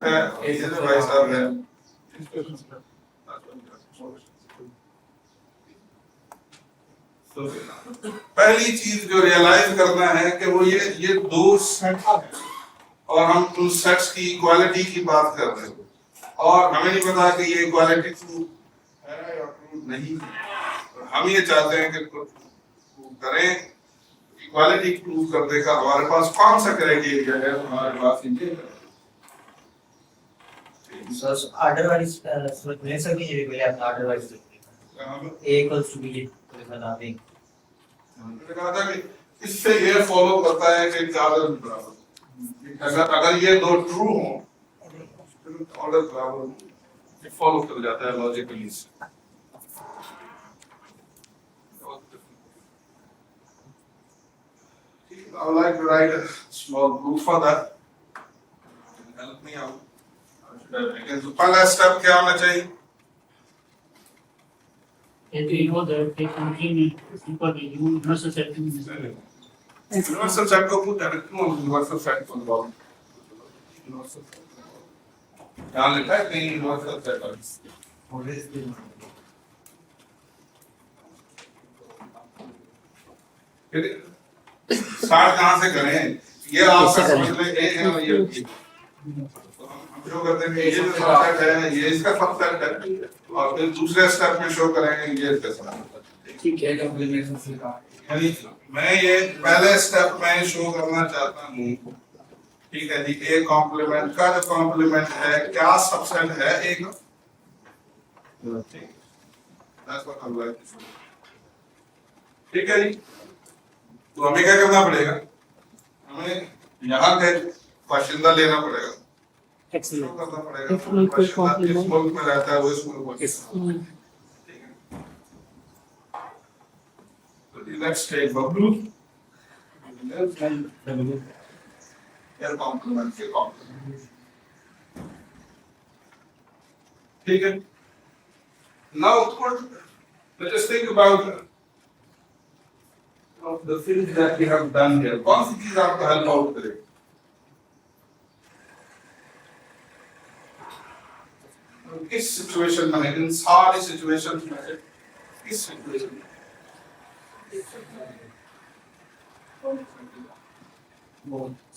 ये जो भाई साहब है, तो पहली चीज जो रियलाइज करना है कि वो ये दो सेट है और हम उन सेट्स की इक्वालिटी की बात कर रहे हैं और हमें नहीं पता कि ये इक्वालिटी ट्रू है या ट्रू नहीं है। हम ये चाहते हैं कि प्रूव करें, इक्वालिटी प्रूव करने का हमारे पास कौन सा क्राइटेरिया है, हमारे पास ये otherwise relation की ये पहले अपना otherwise a equals to b बना दें। मैंने कहा था कि इससे ये फॉलो करता है कि ऑर्डर बराबर, अगर ये दो ट्रू हो ऑर्डर बराबर फॉलो कर जाता है logically. I would like to write a small proof for that. Help me out. तो पहला स्टेप क्या होना चाहिए? universal set Universal set को put that क्यों universal set को लगाओ? Universal यहाँ लिखा है कहीं universal set है। स्टार्ट कहाँ से करें? ये आपका समझ में ए है और ये तो हम जो करते हैं ये जो सबसेट है ये इसका सबसेट है और फिर दूसरे स्टेप में शो करेंगे ये इसका सबसेट। ठीक है, कॉम्प्लीमेंट से कहा यानी मैं ये पहले स्टेप में शो करना चाहता हूँ, ठीक है जी, ए कॉम्प्लीमेंट का जो कॉम्प्लीमेंट है क्या सबसेट है ए का, ठीक है जी। तो हमें क्या करना पड़ेगा, हमें यहाँ के बाशिंदा लेना पड़ेगा, करना पड़ेगा बाशिंदा इस मुल्क में रहता है वो इस मुल्क में, ठीक है। तो लेट्स टेक बबलू एयर कॉम्प्लीमेंट के कॉम्प्लीमेंट, ठीक है। Now let us think about of the things that we have done here. कौन सी चीज आपको हेल्प आउट करेगी? किस सिचुएशन में है, इन सारी सिचुएशन में है, किस सिचुएशन में?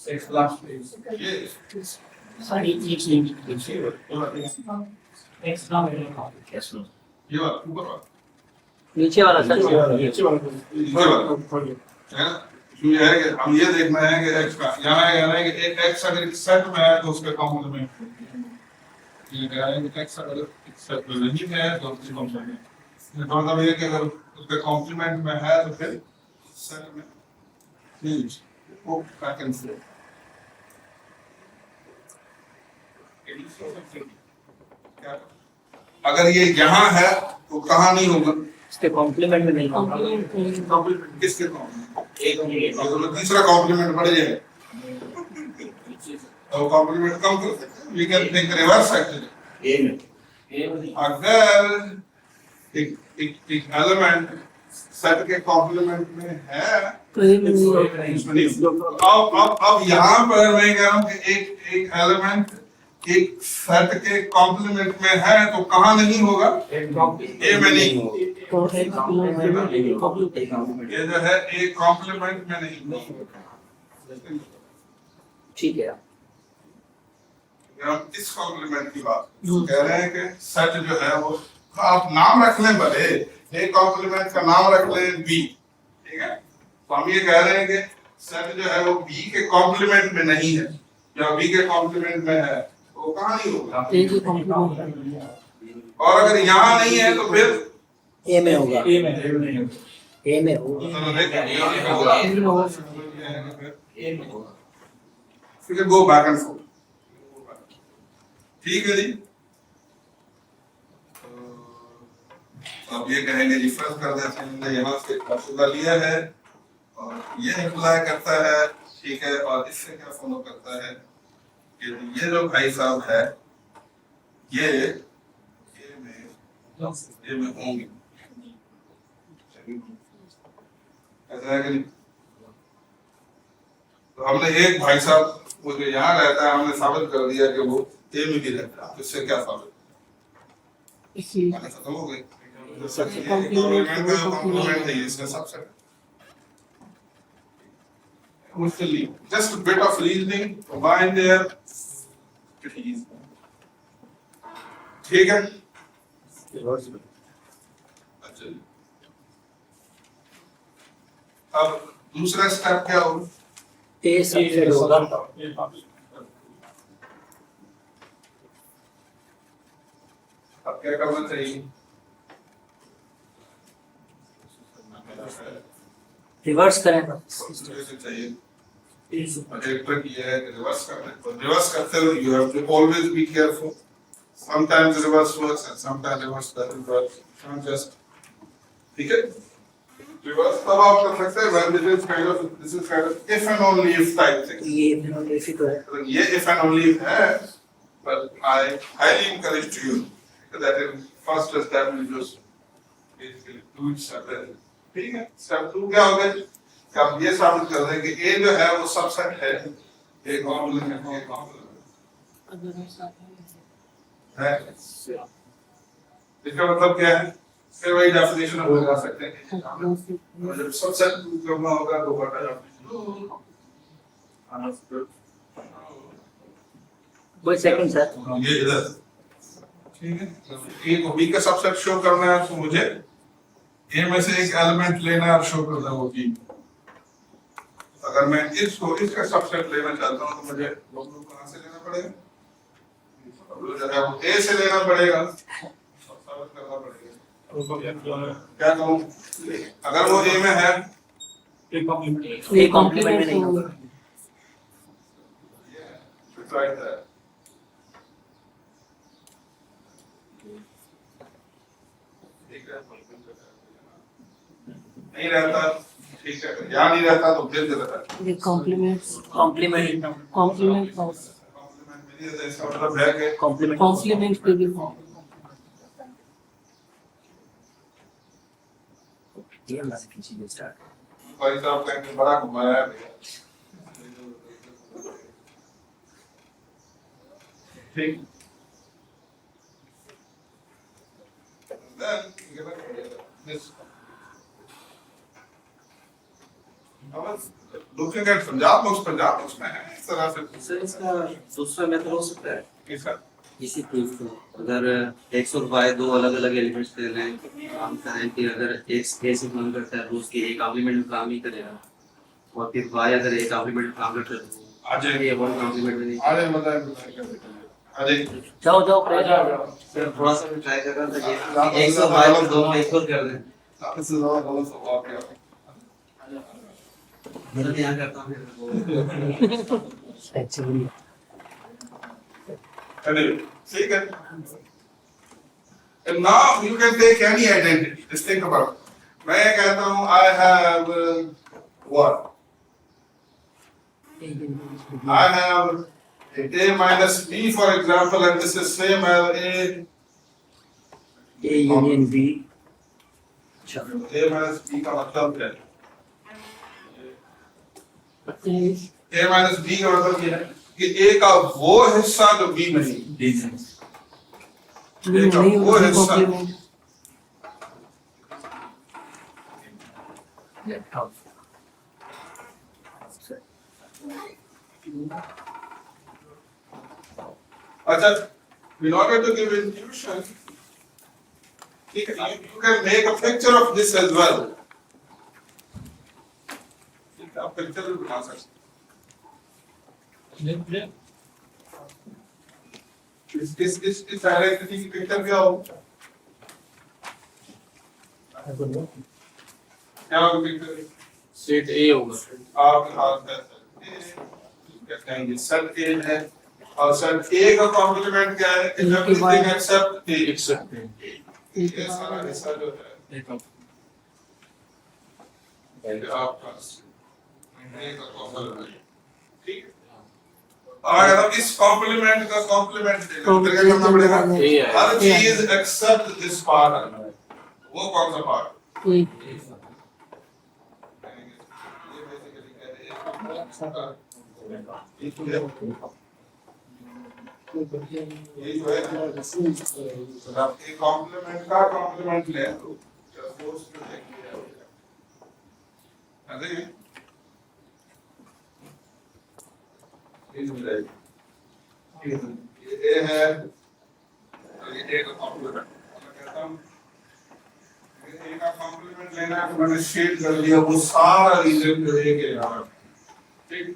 सिक्स लास्ट पेज ये sorry each next now ये वाला ऊपर वाला नीचे वाला सर नीचे वाला है ना? ये है कि हम ये देखना है कि x का यहाँ है कि एक x अगर इस सेट में है तो उसके कॉम्प्लीमेंट, ये कह रहा है कि x अगर इस सेट में नहीं है तो उसके कॉम्प्लीमेंट, इसका मतलब ये कि अगर उसके कॉम्प्लीमेंट में है तो फिर सेट में चेंज वो बैक एंड फोर्थ। अगर ये यहाँ है तो कहाँ नहीं होगा, इसके कॉम्प्लीमेंट में नहीं कॉम्प्लीमेंट किसके कॉम्प्लीमेंट, तो तीसरा कॉम्प्लीमेंट बढ़ जाए तो कॉम्प्लीमेंट कम कर सकते हैं। We can think reverse actually, अगर एक एलिमेंट सेट के कॉम्प्लीमेंट में है अब यहाँ पर मैं कह रहा हूँ कि एक एलिमेंट एक सेट के कॉम्प्लीमेंट में है तो कहाँ नहीं होगा, ए में नहीं होगा, ये जो है एक कॉम्प्लीमेंट में नहीं होगा, ठीक है। हम इस कॉम्प्लीमेंट की बात कह रहे हैं कि सेट जो है वो आप नाम रख लें, भले एक कॉम्प्लीमेंट का नाम रख लें बी, ठीक है। तो हम ये कह रहे हैं कि सेट जो है वो बी के कॉम्प्लीमेंट में नहीं है या बी के कॉम्प्लीमेंट में है वो कहाँ नहीं होगा, और अगर यहाँ नहीं है तो फिर ए में होगा, A में ए में होगा, फिर गो बैक एंड फोर्थ, ठीक है जी। अब ये कहेंगे जी फर्ज कर देते हैं हमने यहाँ से मसला लिया है और ये अप्लाई करता है, ठीक है, और इससे क्या फॉलो करता है कि ये जो भाई साहब है ये में होंगे, ऐसा है कि नहीं? तो हमने एक भाई साहब वो जो यहाँ रहता है हमने साबित कर दिया कि वो ए में भी रहता है, इससे क्या फायदा? इसी माने खत्म हो गई। कॉम्प्लीमेंट कॉम्प्लीमेंट है इसका subset. Mostly, just a bit of reasoning combined there. Pretty easy. ठीक है? अच्छा जी। अब दूसरा स्टेप क्या होगा? ए सबसेट होगा। अब क्या करना चाहिए? रिवर्स करें। चाहिए। एक ट्रिक ये है कि रिवर्स करते हो you have to always be careful. Sometimes reverse works and sometimes reverse doesn't work. Not just ठीक है? Reverse तब आप कर सकते हैं when this is kind of if and only if type thing. ये ऐसी तो है। तो ये if and only if है, but I highly encourage to you that in first step you just basically do it separately. ठीक है? Step 2 क्या होगा? कि आप ये साबित कर दें कि A जो है वो सबसेट है, एक कॉम्प्लीमेंट है। इसका मतलब क्या है? फिर वही डेफिनेशन हम लगा सकते हैं कि जब सबसेट प्रूव करना होगा तो व्हाट आर वही सेकंड सर। ये इधर ठीक है। A को B का सबसेट शो करना है तो मुझे A में से एक एलिमेंट लेना है और शो करना है वो B। अगर मैं इसका सबसेट लेना चाहता हूँ तो मुझे W कहाँ से लेना पड़ेगा? W जो है वो A से लेना पड़ेगा, साबित करना पड़ेगा। क्या कहूँ? अगर वो A में है, ए कॉम्प्लीमेंट में नहीं होगा। it's right there. नहीं रहता ठीक है, यहाँ नहीं रहता तो फिर रहता है। ये कॉम्प्लीमेंट कॉम्प्लीमेंट कॉम्प्लीमेंट कॉम्प्लीमेंट में नहीं इसका मतलब है कि कॉम्प्लीमेंट कॉम्प्लीमेंट पे भी ये हमारे पीछे ये स्टार्ट। भाई साहब कहेंगे बड़ा घुमाया है भैया। ठीक। Then this looking at Punjab books में है इस तरह से। सर इसका दूसरा मेथड हो सकता है इसका इसी प्रूफ को अगर x और y दो अलग अलग एलिमेंट्स दे रहे हैं हम कहें कि अगर x a से काम करता है तो उसके a कॉम्प्लीमेंट में काम ही करेगा और फिर y अगर a कॉम्प्लीमेंट में काम करता है तो आ जाए ये वन कॉम्प्लीमेंट में नहीं आगे बताएं आ जाए जाओ जाओ सर थोड़ा सा भी ट्राई कर रहा था कि x और y को दोनों इक्वल कर दें आपसे ज़्यादा गलत सवाल किया मतलब यहाँ करता हूँ एक्चुअली anyway ठीक है and now you can take any identity just think about it मैं कहता हूँ I have what I have a minus b for example and this is same as A union B. a minus b का मतलब है ये a minus b का मतलब ये है कि a का वो हिस्सा जो b नहीं नहीं वो होता हिस्सा कॉम्प्लीमेंट अच्छा in order to give intuition you can make a picture of this as well आप पिक्चर भी बना सकते इस आइडेंटिटी की पिक्चर क्या हो क्या होगा पिक्चर सेट ए होगा आपके हाथ में कहते हैं ये सेट ए है और सेट ए का कॉम्प्लीमेंट क्या है एवरीथिंग एक्सेप्ट ए एक्सेप्ट है ये सारा हिस्सा जो है ये आपका ए का कॉम्प्लीमेंट ठीक है और अगर इस कॉम्प्लीमेंट का कॉम्प्लीमेंट क्या करना पड़ेगा हर चीज एक्सेप्ट दिस पार्ट वो कौन सा पार्ट ये ये जो है अगर आप एक कॉम्प्लीमेंट का कॉम्प्लीमेंट ले तो फोर्स पे देखिए अरे ये है ये ए का कॉम्प्लीमेंट मैं कहता हूँ ए का कॉम्प्लीमेंट लेना है तो मैंने शेड कर दिया वो सारा रीजन जो ए के यहाँ ठीक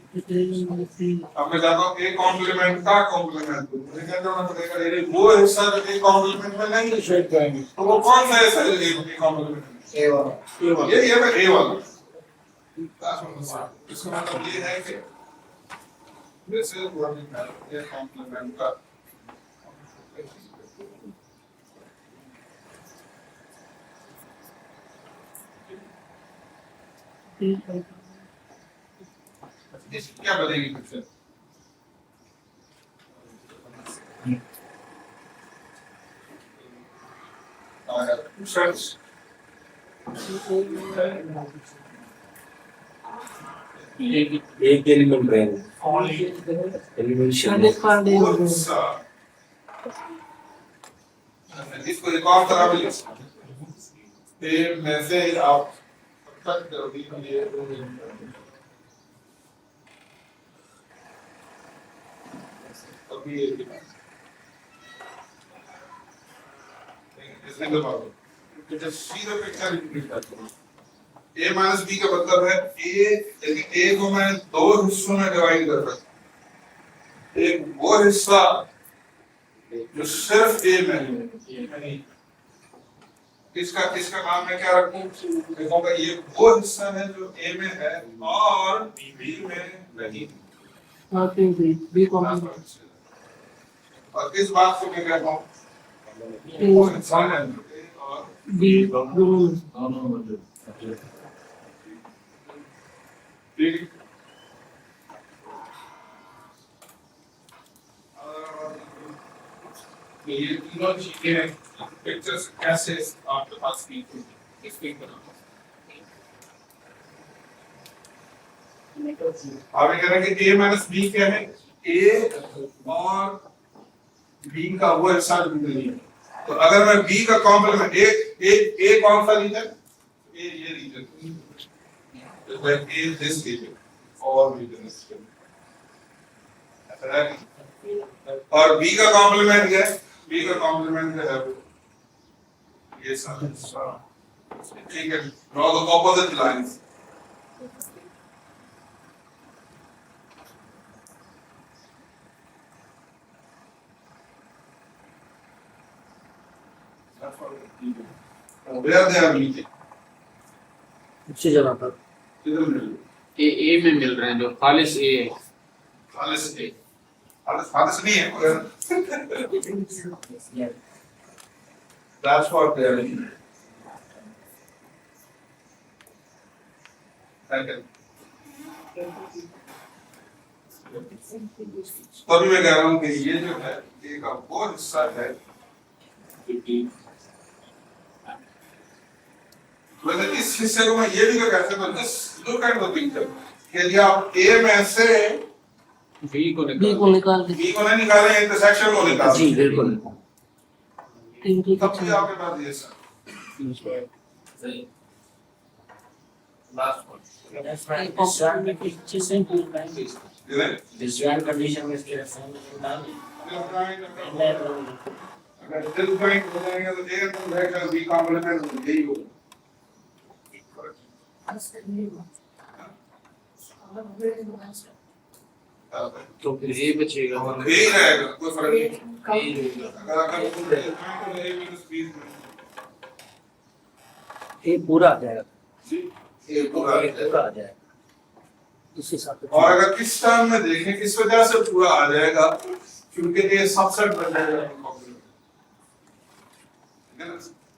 अब मैं चाहता हूँ ए कॉम्प्लीमेंट का कॉम्प्लीमेंट मुझे क्या करना पड़ेगा ये वो हिस्सा जो ए कॉम्प्लीमेंट में नहीं शेड करेंगे तो वो कौन सा हिस्सा है ए कॉम्प्लीमेंट में ए वाला ये मैं ए वाला इसका मतलब ये है कि this is what we have a complement का इस क्या बनेगी पिक्चर फ्रेंड्स एक एलिमेंट रहेगा एलिमेंट इसको एक और तरह भी लिख सकते हैं में से आप तक जल्दी ये अभी ये इसने दबा दो तो जब सीधा पिक्चर इंक्रीज करते हैं a माइनस b का मतलब है a को मैं दो हिस्सों में डिवाइड कर सकता हूँ एक वो हिस्सा जो सिर्फ a में है इसका नाम मैं क्या रखूं देखूंगा ये वो हिस्सा है जो a में है और b में नहीं बी कॉम्प्लीमेंट और इस बात को मैं कहता हूँ वो हिस्सा है a और बी दोनों ठीक ये तीनों चीजें पिक्चर्स कैसे आपके पास की एक्सप्लेन करना आप ये कह रहे हैं कि a माइनस b क्या है a और b का वो हिस्सा जो नहीं है तो अगर मैं b का कॉम्प्लीमेंट a कौन सा रीजन ये reason like is this region or region is और b का कॉम्प्लीमेंट क्या है b का कॉम्प्लीमेंट है ये सारा ठीक है draw the opposite lines where they are meeting अच्छी जगह पर किधर मिल ए में मिल रहे हैं जो खालिस ए है खालिस ए खालिस नहीं है मगर that's what they are doing तभी मैं कह रहा हूँ कि ये जो है एक वो हिस्सा है वैसे इस हिस्से को मैं ये भी कह सकता हूँ just look at the picture कि यदि आप ए में से बी को बी को निकाल के बी को नहीं निकालें इंटरसेक्शन को निकालें जी बिल्कुल तब भी आपके पास ये sir last point Disjoint condition में स्थिर है अगर दिल पॉइंट हो जाएगा तो ए इंटरसेक्शन बी कॉम्प्लीमेंट यही होगा तो फिर ए बचेगा यही रहेगा कोई फर्क नहीं अगर ए माइनस बी ये पूरा आ जाएगा ए पूरा आ जाएगा इस हिसाब से और अगर किस टर्म में देखें किस वजह से पूरा आ जाएगा क्योंकि ये सबसेट बन जाएगा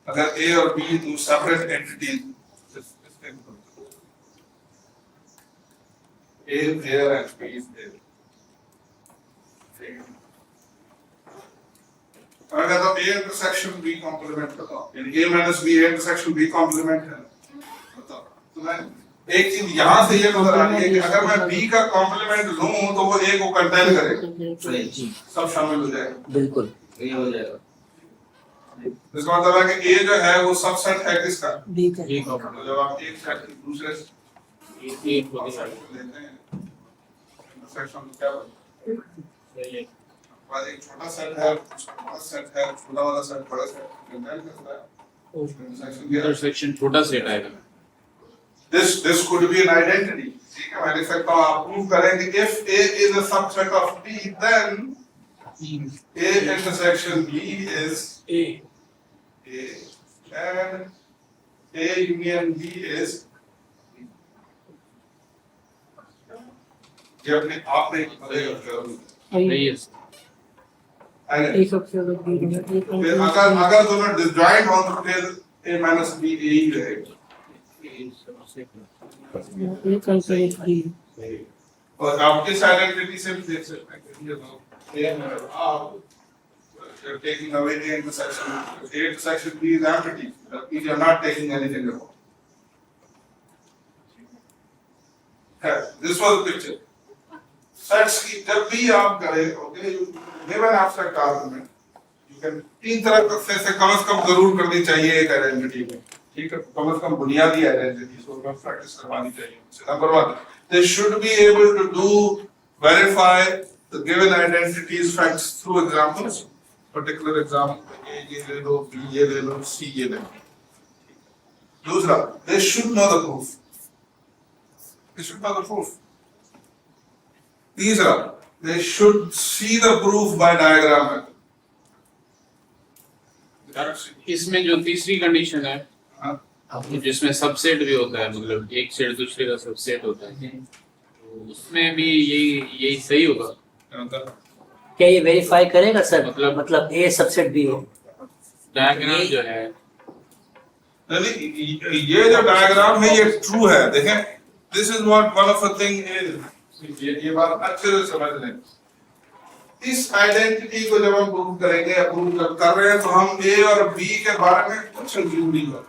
अगर ए और बी दो separate entities A is there and B is there. अगर तो A intersection B complement बताओ यानी A minus B intersection B complement है बताओ तो मैं एक चीज यहाँ से ये नजर आ रही है कि अगर मैं बी का कॉम्प्लीमेंट लूं तो वो ए को कंटेन करेगा, सब शामिल हो जाएगा। बिल्कुल ये हो जाएगा। इसका मतलब है कि ए जो है वो सबसेट है किसका? बी का एक का तो जब आप एक सेट दूसरे एक को दिखा लेते हैं इंटरसेक्शन क्या होता है? बाद एक छोटा सेट है, बड़ा सेट है, छोटा वाला सेट, बड़ा सेट कंटेन करता है। इंटरसेक्शन क्या है? इंटरसेक्शन छोटा सेट आएगा। This could be an identity. ठीक है, मैं लिख सकता हूँ, आप प्रूव करें कि if A is a subset of B, then A intersection B is A. A, and A union B is ये अपने आप में बदलेगा। नहीं है ए सबसे अलग बी होगा फिर अगर दोनों डिसजॉइंट हो तो फिर A minus B A ही रहेगा। ए कंसोनेंट बी और आप किस आइडेंटिटी से भी देख सकते हैं कि ये लोग A में आप you're taking away the intersection. The intersection B is empty. That means you're not taking anything away. This was the picture. Sets की जब भी आप करें, okay, you give an abstract argument. You can तीन तरह से कम जरूर करनी चाहिए एक आइडेंटिटी में, ठीक है, कम से कम बुनियादी आइडेंटिटी को प्रैक्टिस करवानी चाहिए। Number 1, they should be able to verify the given identities facts through examples. Particular example, ये ले लो, B ये ले लो, C ये ले लो। दूसरा, they should know the proof. They should know the proof. तीसरा, they should see the proof by diagram method. इसमें जो तीसरी कंडीशन है हाँ, जिसमें सबसेट भी होता है, मतलब एक सेट दूसरे का सबसेट होता है, तो उसमें भी यही सही होगा। मतलब क्या ये वेरीफाई करेगा सर? मतलब ए सबसेट बी हो। डायग्राम जो है ये जो डायग्राम है ये ट्रू है। देखें, this is what one of the thing is, ये बात अच्छे से समझ लें। इस आइडेंटिटी को जब हम प्रूव करेंगे या प्रूव कर रहे हैं तो हम ए और बी के बारे में कुछ रिव्यू नहीं कर।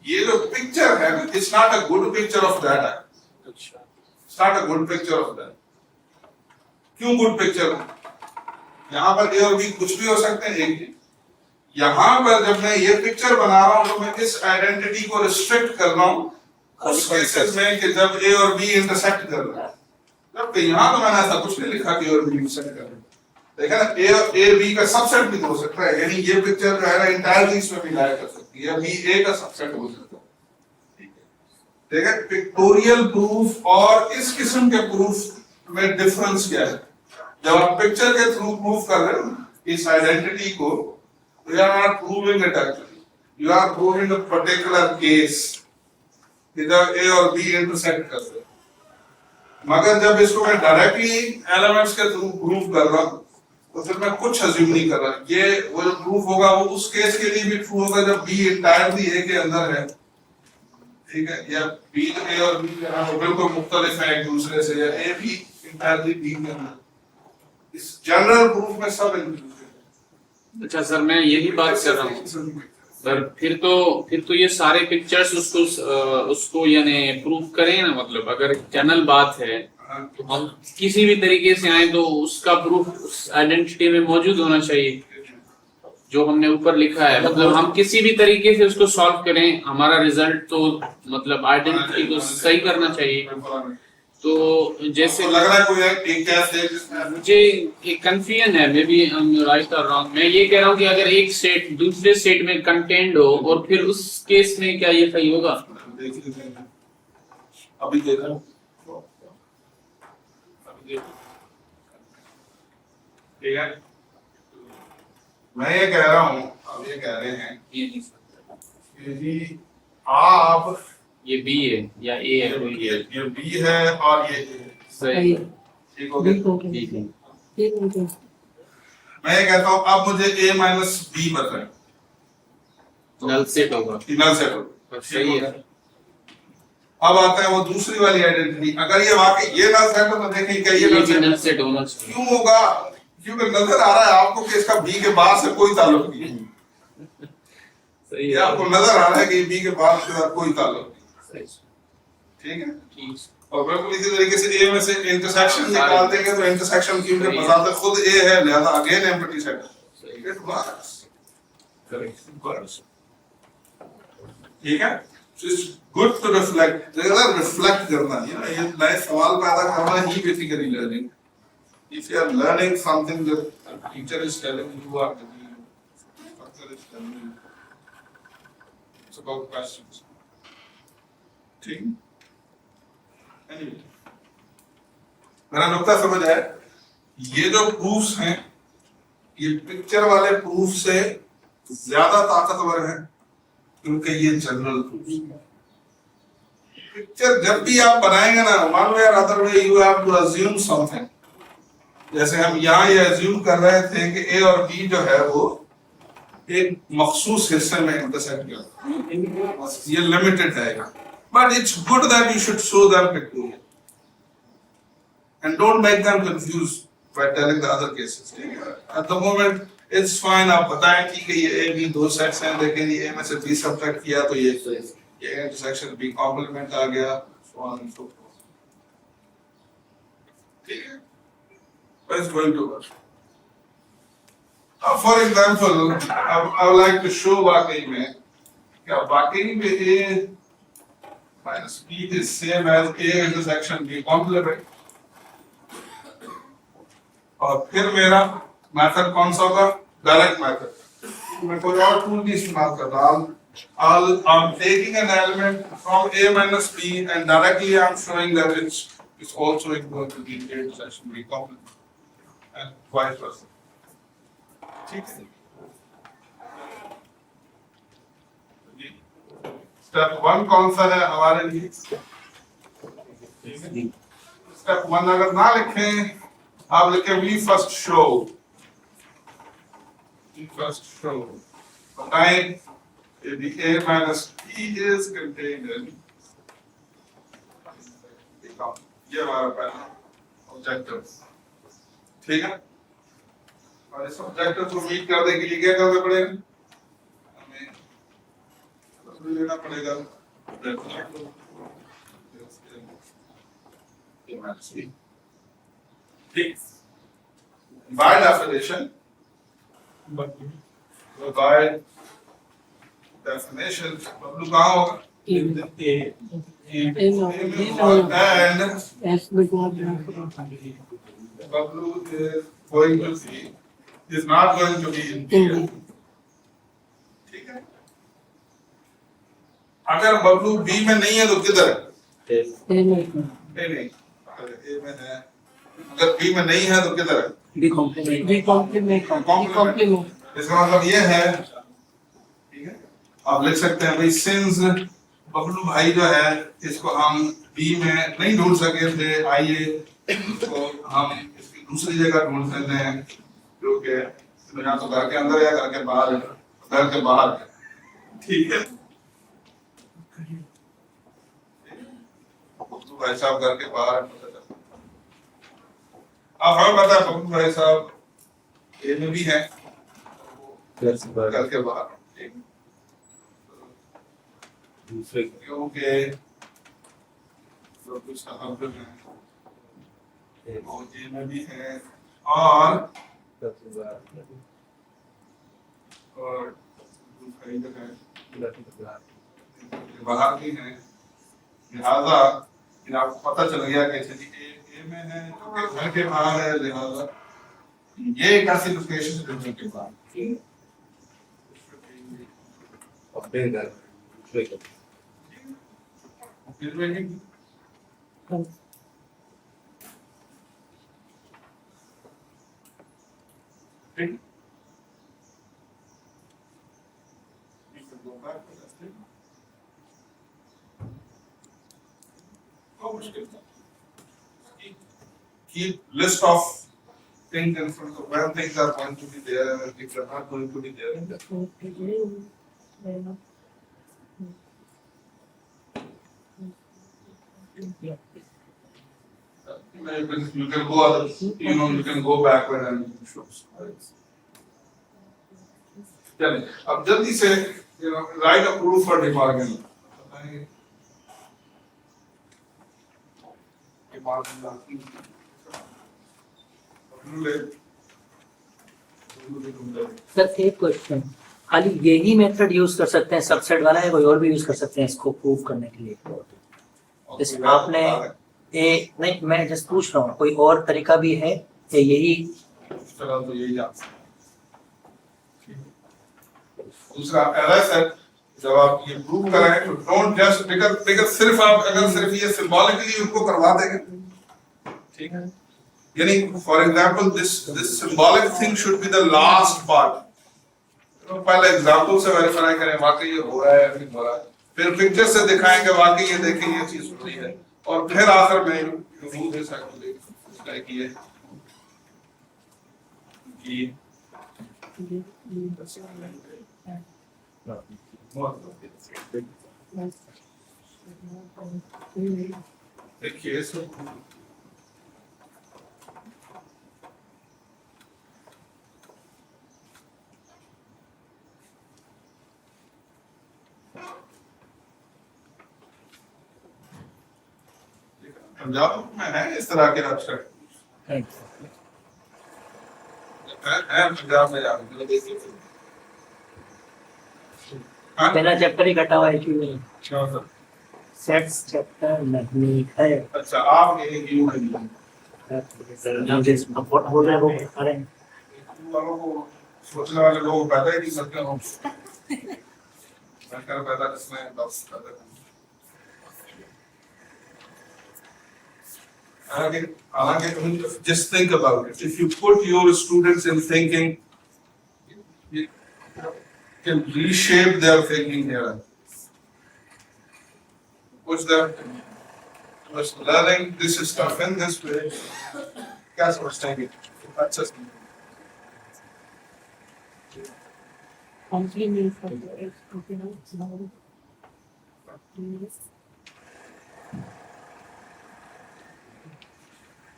ये जो पिक्चर है, it's not a good picture of data. अच्छा, it's not a good picture of data. क्यों गुड पिक्चर? यहाँ पर ए और बी कुछ भी हो सकते हैं एक ही। यहाँ पर जब मैं ये पिक्चर बना रहा हूँ तो मैं इस आइडेंटिटी को रिस्ट्रिक्ट कर रहा हूँ उस केसेस में कि जब ए और बी इंटरसेक्ट कर रहे हैं। जबकि यहाँ तो मैंने ऐसा कुछ नहीं लिखा कि ए और बी इंटरसेक्ट कर रहे हैं। देखा ना, ए बी का सबसेट भी तो हो सकता है, यानी ये पिक्चर जो है ना इंटायरली इसमें भी लाया कर सकती है, बी ए का सबसेट हो सकता है। ठीक है, पिक्टोरियल प्रूफ और इस किस्म के प्रूफ में डिफरेंस क्या है? जब आप पिक्चर के थ्रू प्रूव कर रहे हो इस आइडेंटिटी को, you are not proving it actually. You are proving a particular case. इधर A और B intersect कर रहे हैं। मगर जब इसको मैं डायरेक्टली एलिमेंट्स के थ्रू प्रूव कर रहा हूँ तो फिर मैं कुछ अज्यूम नहीं कर रहा। ये वो जो प्रूफ होगा वो उस केस के लिए भी ट्रू होगा जब B इंटायरली A के अंदर है, ठीक है, या B A और B जो है वो बिल्कुल मुख्तलिफ है एक दूसरे से, या A भी इंटायरली B के अंदर। इस जनरल प्रूफ में सब इंक्लूडेड है। अच्छा सर, मैं यही बात कर रहा हूँ सर, फिर तो ये सारे पिक्चर्स उसको यानी प्रूव करें ना, मतलब अगर जनरल बात है तो हम किसी भी तरीके से आए तो उसका प्रूफ उस आइडेंटिटी में मौजूद होना चाहिए जो हमने ऊपर लिखा है। मतलब हम किसी भी तरीके से उसको सॉल्व करें, हमारा रिजल्ट तो मतलब आइडेंटिटी को सही करना चाहिए। तो जैसे लग रहा है कोई एक केस है जिसमें मुझे एक कंफ्यूजन है, maybe I am right और रॉन्ग। मैं ये कह रहा हूँ कि अगर एक सेट दूसरे सेट में कंटेंट हो और फिर उस केस में क्या ये सही होगा? अभी देखो, ठीक है, मैं ये कह रहा हूँ, अब ये कह रहे हैं कि जी आप ये बी है या ए है, कोई ये बी है और ये A है। सही ठीक हो बी गया? को ठीक है। एक मिनट मैं ये कहता हूँ अब मुझे A माइनस बी बताएं, नल सेट होगा। नल सेट हो। सही है। अब आता है वो दूसरी वाली आइडेंटिटी, अगर ये वाकई ये नल सेट हो तो देखें क्या ये ये नल भी सेट नल सेट होना चाहिए। क्यों होगा? क्योंकि नजर आ रहा है आपको कि इसका बी के बाद से कोई ताल्लुक नहीं है। सही ये है। आपको नजर आ रहा है कि बी के बाद के साथ कोई ताल्लुक नहीं। सही। ठीक है। ठीक और बिल्कुल इसी तरीके से ए में से इंटरसेक्शन निकाल देंगे तो इंटरसेक्शन की बताते खुद ए है, लिहाजा again empty set it works. ठीक है। So it's good to reflect, reflect करना, ये नए सवाल पैदा करना ही basically learning. If you are learning something that the teacher is telling you or the instructor is telling you, it's about questions. ठीक। Anyway, मेरा नुक्ता समझ आया। ये जो प्रूफ्स हैं, ये पिक्चर वाले प्रूफ से ज्यादा ताकतवर हैं क्योंकि ये जनरल प्रूफ्स हैं। पिक्चर जब भी आप बनाएंगे ना, वन वे और other way you have to assume something. जैसे हम यहाँ ये अज्यूम कर रहे थे कि ए और बी जो है वो एक मखसूस हिस्से में इंटरसेक्ट करता है, ये लिमिटेड है, but it's good that you should show them pictorial and don't make them confuse by telling the other cases. At the moment it's fine, आप बताएं ठीक है ये ए बी दो सेट्स हैं, लेकिन ये ए में से बी सब्ट्रैक्ट किया तो ये इंटरसेक्शन बी कॉम्प्लीमेंट आ गया, so on and so fourth. ठीक है। But it's going to work. For example, I would like to show वाकई में क्या वाकई में A minus B is same as A intersection B complement। और फिर मेरा मेथड कौन सा होगा? Direct method. मैं कोई और टूल नहीं इस्तेमाल कर रहा। I'm taking an element from A minus B and directly I'm showing that it's also going to be A intersection B complement and vice versa। ठीक है। स्टेप 1 कौन सा है हमारे लिए? स्टेप 1 अगर ना लिखें, आप लिखें वी फर्स्ट शो। बताएं यदि A minus B is contained in, ये हमारा पहला ऑब्जेक्टिव। ठीक है। और इस ऑब्जेक्टिव को मीट करने के लिए क्या करना पड़ेगा? हमें लेना पड़ेगा ठीक। बाय डेफिनेशन बबलू कहाँ होगा? And as the God Bablu is not going to be in here। ठीक है। अगर बबलू बी में नहीं है तो किधर है? नहीं, अगर ए में है, अगर बी में नहीं है तो किधर है? the complement इसका मतलब ये है, ठीक है। आप लिख सकते हैं भाई सिंस बबलू भाई जो है इसको हम बी में नहीं ढूंढ सके थे, आइए इसको हम इसकी दूसरी जगह ढूंढ लेते हैं जो कि या तो घर के अंदर या घर के बाहर है, घर के बाहर है। ठीक है। बबलू भाई साहब घर के बाहर है। अब हमें पता है बबलू भाई साहब ए में भी है, घर के बाहर। दूसरे क्योंकि जो कुछ अब है वो ए में भी है और बाहर भी है, लिहाजा आपको पता चल गया कि ए में है जो कि घर के बाहर है, लिहाजा ये एक ऐसी लोकेशन है जो के बाहर अपने घर Keep list of things in front of when things are going to be there and when things are not going to be there. You can go other, you can go backward and show. चलिए अब जल्दी से write a proof for De Morgan। Sir एक question, खाली यही method use कर सकते हैं सबसेट वाला, है कोई और भी यूज कर सकते हैं इसको प्रूव करने के लिए? जैसे आपने नहीं, मैं जस्ट पूछ रहा हूँ कोई और तरीका भी है या यही? तो यही दूसरा एरर है, जब आप ये प्रूव कराएं तो डोंट जस्ट बिकॉज़ सिर्फ आप अगर सिर्फ ये सिंबॉलिकली उनको करवा देंगे, ठीक है, यानी for example this symbolic thing should be the last part, तो पहले एग्जांपल से वेरीफाई करें वाकई ये हो रहा है या नहीं हो रहा है, फिर पिक्चर से दिखाएं कि वाकई ये देखें ये चीज हो रही है, और फिर आखिर में यू दे सकते हैं कि ये देखिए इसमें पंजाब में है इस तरह के अक्षर है पंजाब में जाके पहला चैप्टर ही कटा हुआ है क्यों नहीं? क्या सर? सेट्स चैप्टर नहीं है। अच्छा आप ये क्यों हम जिस बोल रहे हैं वो बता रहे हैं। लोगों को सोचने वाले लोग पैदा ही नहीं करते हो, सरकार पैदा किसने बस पैदा कर। हालांकि just think about it, if you put your students in thinking, you can reshape their thinking here. Push them towards learning this stuff in this way. क्या समझते हैं? अच्छा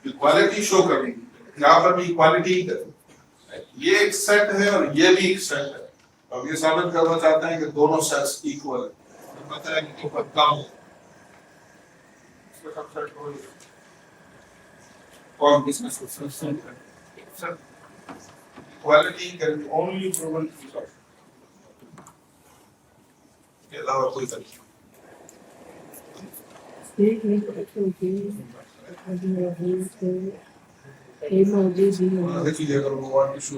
इक्वालिटी शो करनी, यहाँ पर भी इक्वालिटी, ये एक सेट है और ये भी एक सेट है, अब ये साबित करना चाहते हैं कि दोनों सेट्स इक्वल है, पता है कि इक्वल कम है, कौन किसमें equality can be only proven के अलावा कोई तरीका देखिए अगर वो वाट शो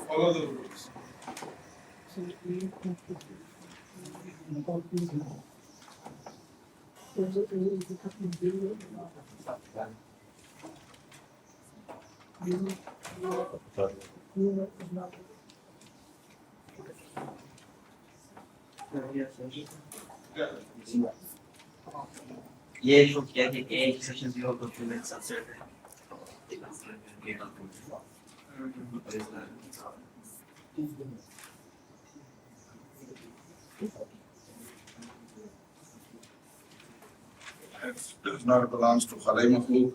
follow the rules. ये शो किया कि ए सेक्शन 0 डॉक्यूमेंट सबसेट है, does not belongs to Khalai Makhluk.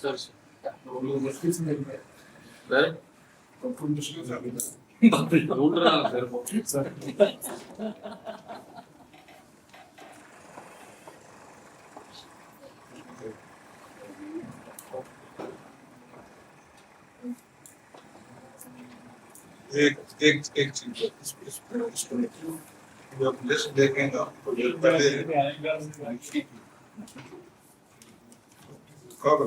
Sir ढूंढ रहा हूं सर। एक चीज जब लिस्ट देखेंगे तो ये पहले कब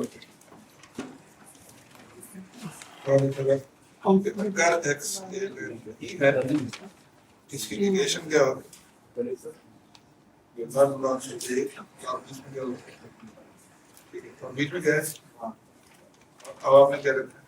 अगर x ई है इसकी निगेशन क्या होगी ये बात ब्लॉक से एक इसमें क्या होगा ठीक है तो बीच में क्या है अब आपने क्या रखा